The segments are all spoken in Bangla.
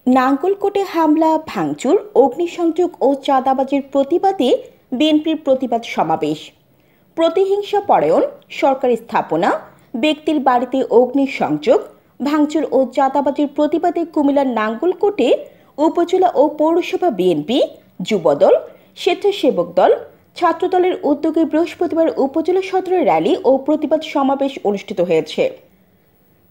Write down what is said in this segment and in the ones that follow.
নাঙ্গলকোটে হামলা, ভাঙচুর, অগ্নিসংযোগ ও চাঁদাবাজির প্রতিবাদে বিএনপির প্রতিবাদ সমাবেশ। প্রতিহিংসা পরায়ণ সরকারি স্থাপনা, ব্যক্তির বাড়িতে অগ্নিসংযোগ, ভাঙচুর ও চাঁদাবাজির প্রতিবাদে কুমিল্লার নাঙ্গলকোটে উপজেলা ও পৌরসভা বিএনপি, যুবদল, স্বেচ্ছাসেবক দল, ছাত্রদলের উদ্যোগে বৃহস্পতিবার উপজেলা সদরে র্যালি ও প্রতিবাদ সমাবেশ অনুষ্ঠিত হয়েছে।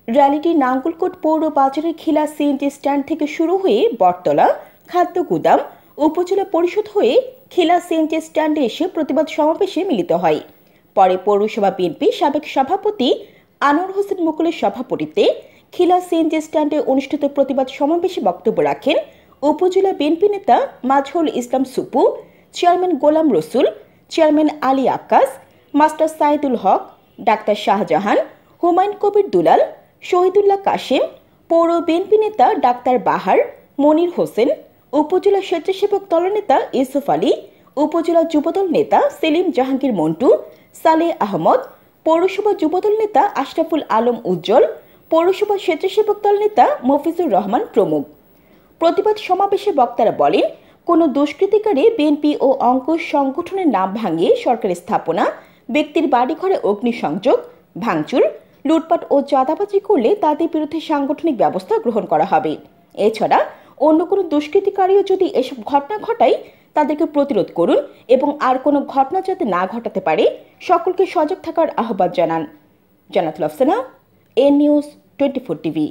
র্যালিটি নাঙ্গলকোট পৌর বাজারের খিলা সিএনজি স্ট্যান্ড থেকে শুরু হয়ে বটতলা, খাদ্য গুদাম, উপজেলা পরিষদ হয়ে খিলা সিএনজি স্ট্যান্ডে এসে প্রতিবাদ সমাবেশে মিলিত হয়। পরে পৌরসভা বিএনপি সাবেক সভাপতি আনোয়ার হোসেন মুকুলের সভাপতিত্বে খিলা সিএনজি স্ট্যান্ডে অনুষ্ঠিত প্রতিবাদ সমাবেশে বক্তব্য রাখেন উপজেলা বিএনপি নেতা মাজহুল ইসলাম সুপু, চেয়ারম্যান গোলাম রসুল, চেয়ারম্যান আলী আক্কাস, মাস্টার সাইদুল হক, ডাক্তার শাহজাহান, হুমায়ুন কবির দুলাল, শহীদুল্লাহ কাশেম, পৌর বিএনপি নেতা ডাক্তার বাহার, মনির হোসেন, উপজেলা স্বেচ্ছাসেবক দলনেতা ইউসুফ আলী, উপজেলা যুবদল নেতা সেলিম জাহাঙ্গীর মন্টু, সালেহ আহমদ, পৌরসভা যুবদল নেতা আশরাফুল আলম উজ্জ্বল, পৌরসভা স্বেচ্ছাসেবক দল নেতা মফিজুর রহমান প্রমুখ। প্রতিবাদ সমাবেশে বক্তারা বলেন, কোনো দুষ্কৃতিকারী বিএনপি ও অঙ্কুশ সংগঠনের নাম ভাঙিয়ে সরকারি স্থাপনা, ব্যক্তির বাড়িঘরে অগ্নিসংযোগ, ভাঙচুর, লুটপাট ও চাঁদাবাজি করলে তাদের বিরুদ্ধে সাংগঠনিক ব্যবস্থা গ্রহণ করা হবে। এছাড়া অন্য কোনো দুষ্কৃতিকারীও যদি এসব ঘটনা ঘটায় তাদেরকে প্রতিরোধ করুন এবং আর কোনো ঘটনা যাতে না ঘটাতে পারে সকলকে সজাগ থাকার আহ্বান জানান। জান্নাতুল আফসানা, এন নিউজ 24 টিভি।